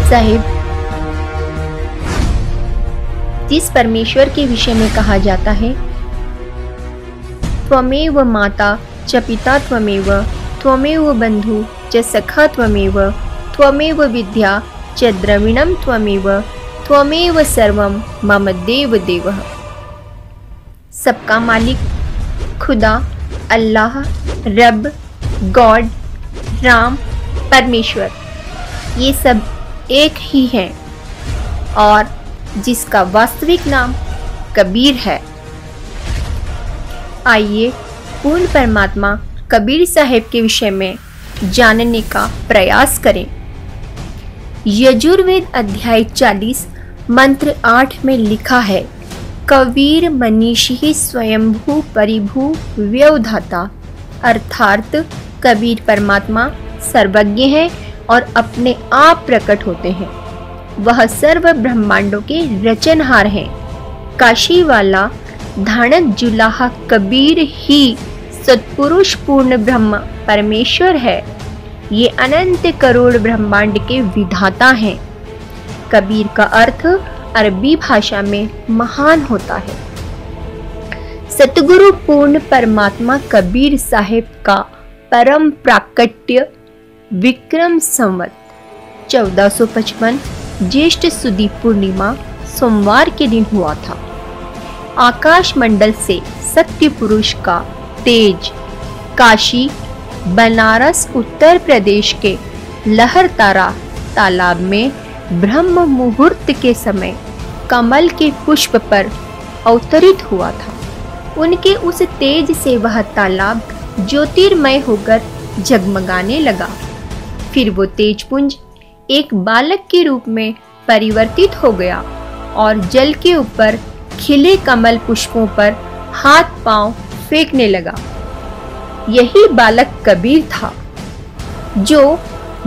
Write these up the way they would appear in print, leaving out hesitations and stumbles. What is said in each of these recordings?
साहिब जिस परमेश्वर के विषय में कहा जाता है, त्वमेव माता च पिता त्वमेव, त्वमेव बंधु च सखा त्वमेव, त्वमेव विद्या च द्रविणम त्वमेव, त्वमेव सर्वम मम देव देवः। सबका मालिक, खुदा, अल्लाह, रब, गॉड, राम, परमेश्वर, ये सब एक ही हैं और जिसका वास्तविक नाम कबीर है। आइए पूर्ण परमात्मा कबीर साहिब के विषय में जानने का प्रयास करें। यजुर्वेद अध्याय 40 मंत्र 8 में लिखा है, कबीर मनीषी स्वयंभू परिभू व्यवधाता, अर्थात कबीर परमात्मा सर्वज्ञ हैं और अपने आप प्रकट होते हैं। वह सर्व ब्रह्मांडों के रचनहार हैं। काशी वाला धानक जुलाहा कबीर ही सत्पुरुष पूर्ण ब्रह्म परमेश्वर है। ये अनंत करोड़ ब्रह्मांड के विधाता हैं। कबीर का अर्थ अरबी भाषा में महान होता है। सतगुरु पूर्ण परमात्मा कबीर साहिब का परम प्राकट्य विक्रम संवत 1455 ज्येष्ठ सुदी पूर्णिमा सोमवार के दिन हुआ था। आकाश मंडल से सत्य पुरुष का तेज काशी, बनारस, उत्तर प्रदेश के लहरतारा तालाब में ब्रह्म मुहूर्त के समय कमल के पुष्प पर अवतरित हुआ था। उनके उस तेज से वह तालाब ज्योतिर्मय होकर जगमगाने लगा। फिर वो तेजपुंज एक बालक के रूप में परिवर्तित हो गया और जल के ऊपर खिले कमल पुष्पों पर हाथ पांव फेंकने लगा। यही बालक कबीर था जो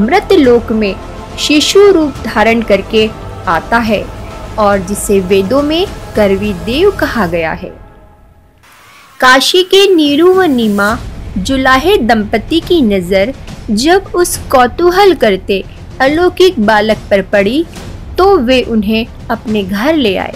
मृत लोक में शिशु रूप धारण करके आता है और जिसे वेदों में करवी देव कहा गया है। काशी के नीरू व नीमा जुलाहे दंपति की नजर जब उस कौतूहल करते अलौकिक बालक पर पड़ी तो वे उन्हें अपने घर ले आए।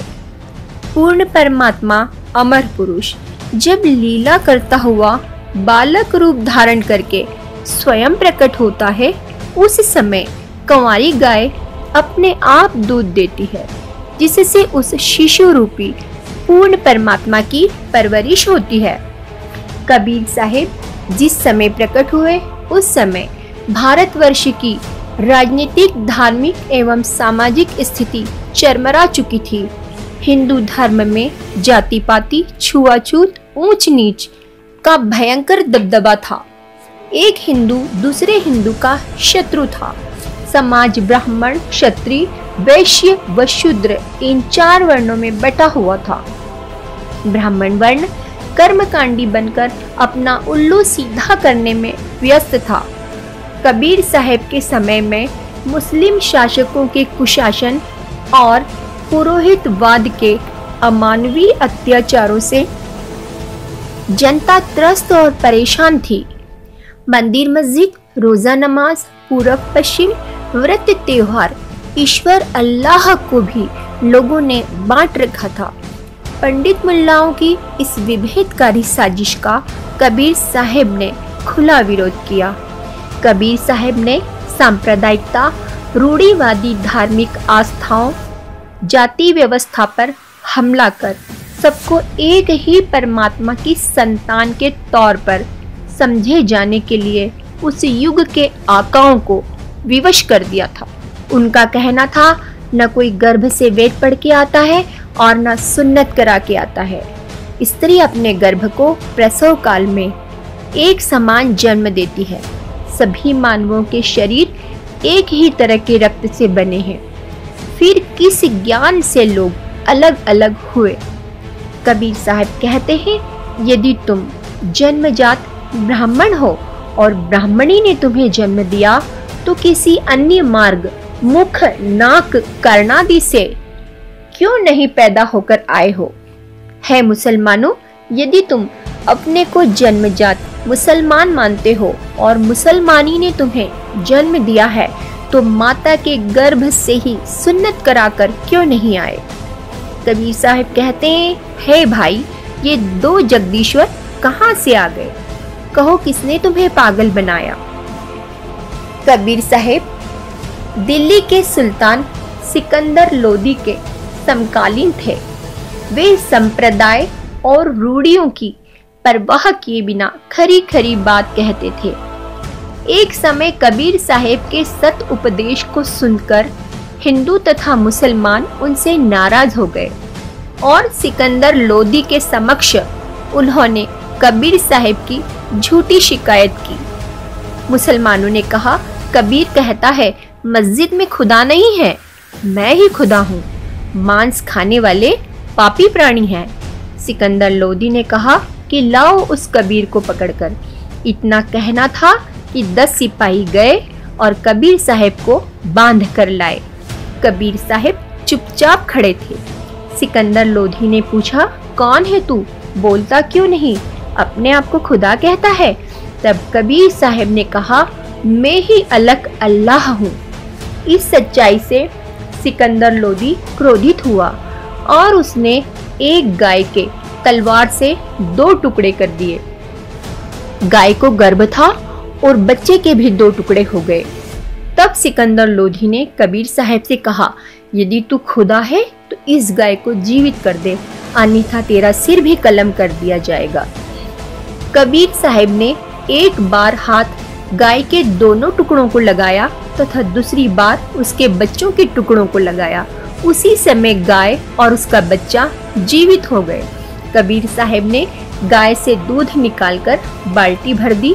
पूर्ण परमात्मा अमर पुरुष जब लीला करता हुआ बालक रूप धारण करके स्वयं प्रकट होता है, उस समय कंवारी गाय अपने आप दूध देती है, जिससे उस शिशु रूपी पूर्ण परमात्मा की परवरिश होती है। कबीर साहिब जिस समय प्रकट हुए, उस समय भारतवर्ष की राजनीतिक, धार्मिक एवं सामाजिक स्थिति चरमरा चुकी थी। हिंदू धर्म में जाति पाति, छुआछूत, ऊंच नीच का भयंकर दबदबा था। एक हिंदू दूसरे हिंदू का शत्रु था। समाज ब्राह्मण, क्षत्रिय, वैश्य व शूद्र इन 4 वर्णों में बटा हुआ था। ब्राह्मण वर्ण कर्मकांडी बनकर अपना उल्लू सीधा करने में व्यस्त था। कबीर साहिब के समय में मुस्लिम शासकों के कुशासन और पुरोहितवाद के अमानवीय अत्याचारों से जनता त्रस्त और परेशान थी। मंदिर मस्जिद, रोजा नमाज, पूरब पश्चिम, व्रत त्योहार, ईश्वर अल्लाह को भी लोगों ने बांट रखा था। पंडित मुल्लाओं की इस विभेदकारी साजिश का कबीर साहिब ने खुला विरोध किया। कबीर साहिब ने सांप्रदायिकता, रूढ़िवादी धार्मिक आस्थाओं, जाति व्यवस्था पर हमला कर सबको एक ही परमात्मा की संतान के तौर पर समझे जाने के लिए उस युग के आकाओं को विवश कर दिया था। उनका कहना था, न कोई गर्भ से वेद पढ़ के आता है और न सुन्नत करा के आता है। स्त्री अपने गर्भ को प्रसव काल में एक समान जन्म देती है। सभी मानवों के शरीर एक ही तरह के रक्त से बने हैं। फिर किस ज्ञान से लोग अलग अलग हुए? कबीर साहब कहते हैं, यदि तुम जन्मजात ब्राह्मण हो और ब्राह्मणी ने तुम्हें जन्म दिया तो किसी अन्य मार्ग, मुख, नाक, कर्णादि से क्यों नहीं पैदा होकर आए हो? है मुसलमानों, यदि तुम अपने को जन्मजात मुसलमान मानते हो और मुसलमानी ने तुम्हें जन्म दिया है, तो माता के गर्भ से ही सुन्नत कराकर क्यों नहीं आए? कबीर साहब कहते हैं, हे भाई, ये दो जगदीश्वर कहाँ से आ गए? कहो किसने तुम्हें पागल बनाया? कबीर साहब दिल्ली के सुल्तान सिकंदर लोदी के समकालीन थे। वे संप्रदाय और रूढ़ियों की परवाह किए बिना खरी खरी बात कहते थे। एक समय कबीर साहब के सत उपदेश को सुनकर हिंदू तथा मुसलमान उनसे नाराज हो गए और सिकंदर लोदी के समक्ष उन्होंने कबीर साहब की झूठी शिकायत की। मुसलमानों ने कहा, कबीर कहता है मस्जिद में खुदा नहीं है, मैं ही खुदा हूँ। मांस खाने वाले पापी प्राणी हैं। सिकंदर लोदी ने कहा कि लाओ उस कबीर को पकड़कर। इतना कहना था कि 10 सिपाही गए और कबीर साहब को बांध कर लाए। कबीर साहब चुपचाप खड़े थे। सिकंदर लोधी ने पूछा, कौन है तू, बोलता क्यों नहीं, अपने आप को खुदा कहता है? तब कबीर साहब ने कहा, मैं ही अलग अल्लाह हूँ। इस सच्चाई से सिकंदर लोदी क्रोधित हुआ और उसने एक गाय के तलवार से 2 टुकड़े कर दिए। गाय को गर्भ था और बच्चे के भी 2 टुकड़े हो गए। तब सिकंदर लोधी ने कबीर साहब से कहा, यदि तू खुदा है तो इस गाय को जीवित कर दे, अन्यथा तेरा सिर भी कलम कर दिया जाएगा। कबीर साहब ने एक बार हाथ गाय के दोनों टुकड़ों को लगाया तथा दूसरी बार उसके बच्चों के टुकड़ों को लगाया। उसी समय गाय और उसका बच्चा जीवित हो गए। कबीर साहब ने गाय से दूध निकालकर बाल्टी भर दी।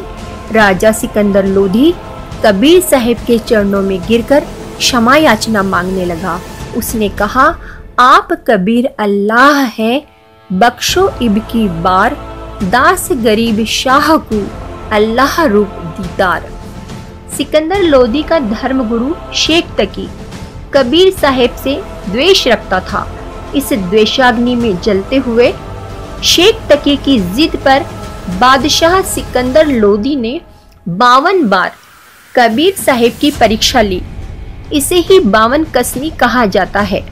राजा सिकंदर लोधी कबीर साहब के चरणों में गिरकर क्षमा याचना मांगने लगा। उसने कहा, आप कबीर अल्लाह है, बख्शो इब की बार, दास गरीब शाह को अल्लाह रूप दीदार। सिकंदर लोदी का धर्मगुरु शेख तकी कबीर साहब से द्वेष रखता था। इस द्वेषाग्नि में जलते हुए शेख तकी की जिद पर बादशाह सिकंदर लोदी ने 52 बार कबीर साहब की परीक्षा ली। इसे ही 52 कसनी कहा जाता है।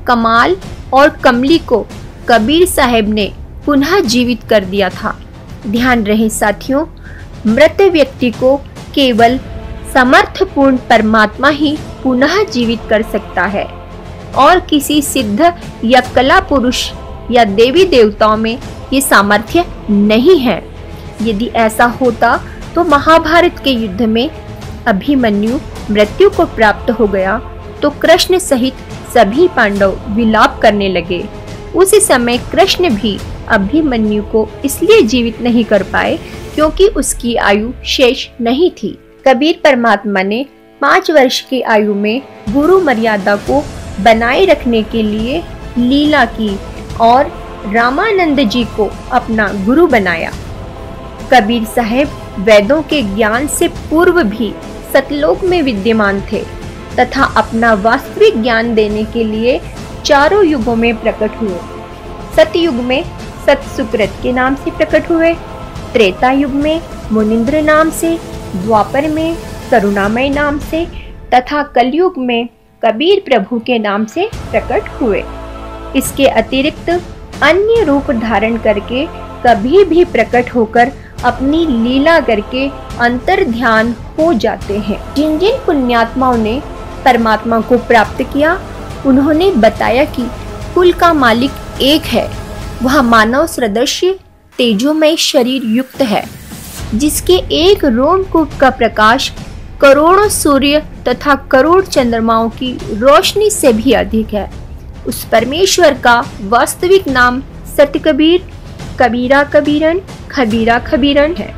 कमाल और कमली को कबीर साहब ने पुनः जीवित कर दिया था। ध्यान रहे साथियों, मृत व्यक्ति को केवल समर्थपूर्ण परमात्मा ही पुनः जीवित कर सकता है और किसी सिद्ध या कला पुरुष या देवी देवताओं में ये सामर्थ्य नहीं है। यदि ऐसा होता तो महाभारत के युद्ध में अभिमन्यु मृत्यु को प्राप्त हो गया तो कृष्ण सहित सभी पांडव विलाप करने लगे। उस समय कृष्ण भी अभिमन्यु को इसलिए जीवित नहीं कर पाए क्योंकि उसकी आयु शेष नहीं थी। कबीर परमात्मा ने 5 वर्ष की आयु में गुरु मर्यादा को बनाए रखने के लिए लीला की और रामानंद जी को अपना गुरु बनाया। कबीर साहब वेदों के ज्ञान से पूर्व भी सतलोक में विद्यमान थे तथा अपना वास्तविक ज्ञान देने के लिए चारों युगों में प्रकट हुए। सतयुग में सतसुकृत के नाम से प्रकट हुए, त्रेता युग में मुनिंद्र नाम से, द्वापर में करुणामय नाम से तथा कलयुग में कबीर प्रभु के नाम से प्रकट हुए। इसके अतिरिक्त अन्य रूप धारण करके कभी भी प्रकट होकर अपनी लीला करके अंतर ध्यान हो जाते हैं। जिन जिन पुण्यात्माओं ने परमात्मा को प्राप्त किया, उन्होंने बताया कि कुल का मालिक एक है। वह मानव सदृश्य तेजोमय शरीर युक्त है, जिसके एक रोमकूप का प्रकाश करोड़ों सूर्य तथा करोड़ चंद्रमाओं की रोशनी से भी अधिक है। उस परमेश्वर का वास्तविक नाम सतकबीर, कबीरा कबीरन, खबीरा खबीरन है।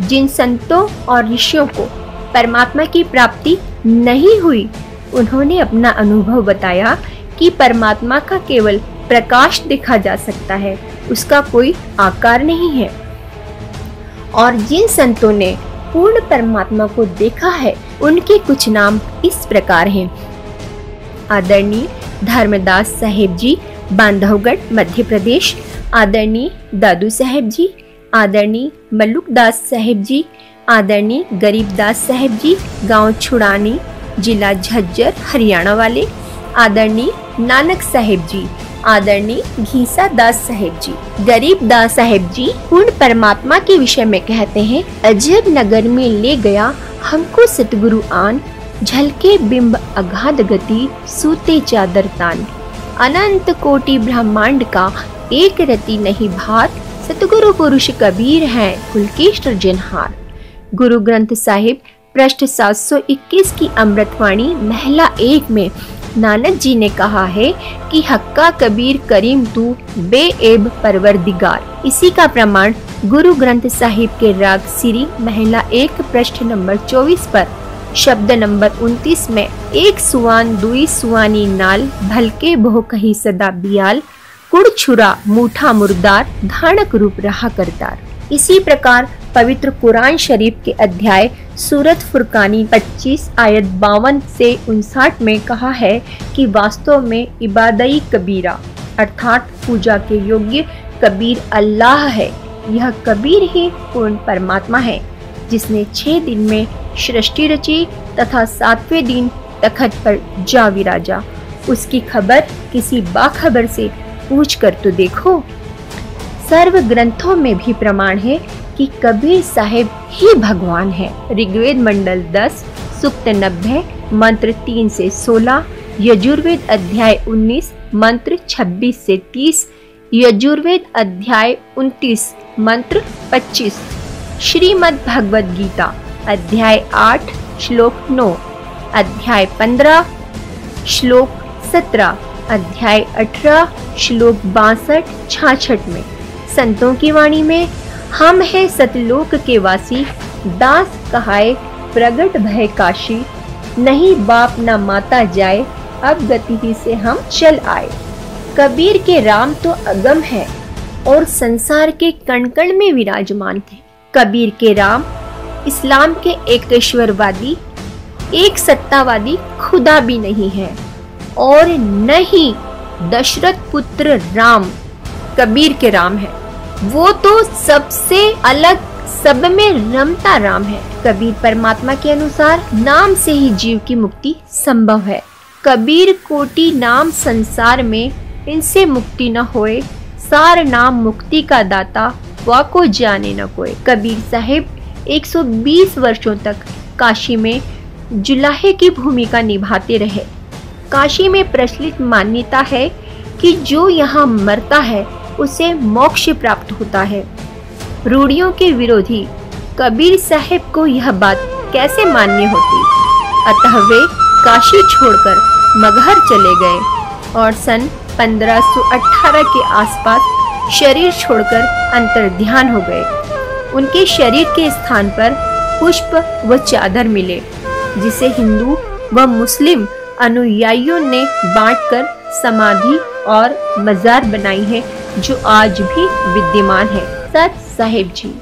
जिन संतों और ऋषियों को परमात्मा की प्राप्ति नहीं हुई, उन्होंने अपना अनुभव बताया कि परमात्मा का केवल प्रकाश देखा जा सकता है, उसका कोई आकार नहीं है। और जिन संतों ने पूर्ण परमात्मा को देखा है, उनके कुछ नाम इस प्रकार हैं। आदरणीय धर्मदास साहेब जी, बांधवगढ़, मध्य प्रदेश। आदरणीय दादू साहेब जी, आदरणीय मल्लुकदास साहेब जी, आदरणीय गरीबदास साहेब जी, गांव छुड़ानी, जिला झज्जर हरियाणा वाले, आदरणीय नानक साहेब जी, आदरणीय घीसा दास साहेब जी। गरीब दास साहेब जी पूर्ण परमात्मा के विषय में कहते हैं, अजब नगर में ले गया हमको सतगुरु आन, झलके बिंब अगाध गति, सूते चादर तान। अनंत कोटि ब्रह्मांड का एक रति नहीं भार, सतगुरु पुरुष कबीर हैं कुल के सृजनहार। गुरु ग्रंथ साहिब पृष्ठ 721 की अमृतवाणी महिला 1 में नानक जी ने कहा है कि हक्का कबीर करीम तू बेएब परवरदिगार। इसी का प्रमाण गुरु ग्रंथ साहिब के राग सिरी महिला 1 पृष्ठ नंबर 24 पर शब्द नंबर 29 में, एक सुवान दुई सुवानी नाल, भलके बहु कही सदा बियाल, कुड़ छुरा मूठा मुर्दार, धानक रूप रहा करतार। इसी प्रकार पवित्र कुरान शरीफ के अध्याय सूरत फुरकानी 25 आयत 52 से 59 में कहा है कि वास्तव में इबादई कबीरा अर्थात पूजा के योग्य कबीर अल्लाह है। यह कबीर ही पूर्ण परमात्मा है जिसने 6 दिन में सृष्टि रची तथा 7वें दिन तखत पर जा विराजा। उसकी खबर किसी बाखबर से पूछ कर तो देखो। सर्व ग्रंथों में भी प्रमाण है कि कबीर साहिब ही भगवान है। ऋग्वेद मंडल 10 सूक्त 90 मंत्र 3 से 16, यजुर्वेद अध्याय 19 मंत्र 26 से 30, यजुर्वेद अध्याय 29 मंत्र 25, श्रीमद् भगवद गीता अध्याय 8 श्लोक 9, अध्याय 15 श्लोक 17, अध्याय 18 श्लोक 62-66 में। संतों की वाणी में, हम है सतलोक के वासी, दास कहाए प्रगट भय काशी, नहीं बाप न माता जाए, अब गति ही से हम चल आए। कबीर के राम तो अगम है और संसार के कण कण में विराजमान थे। कबीर के राम इस्लाम के एकेश्वरवादी, एक सत्तावादी खुदा भी नहीं है और न ही दशरथ पुत्र राम कबीर के राम है। वो तो सबसे अलग, सब में रमता राम है। कबीर परमात्मा के अनुसार नाम से ही जीव की मुक्ति संभव है। कबीर कोटि नाम संसार में, इनसे मुक्ति न होए, सार नाम मुक्ति का दाता, वाको जाने न कोई। कबीर साहिब 120 वर्षों तक काशी में जुलाहे की भूमिका निभाते रहे। काशी में प्रचलित मान्यता है कि जो यहाँ मरता है उसे मोक्ष प्राप्त होता है। रूढ़ियों के विरोधी कबीर साहिब को यह बात कैसे मान्य होती, अतः वे काशी छोड़कर मगहर चले गए और सन 1518 के आसपास शरीर छोड़कर अंतर्ध्यान हो गए। उनके शरीर के स्थान पर पुष्प व चादर मिले, जिसे हिंदू व मुस्लिम अनुयायियों ने बांटकर समाधि और मजार बनाई है, जो आज भी विद्यमान है। सत साहिब जी।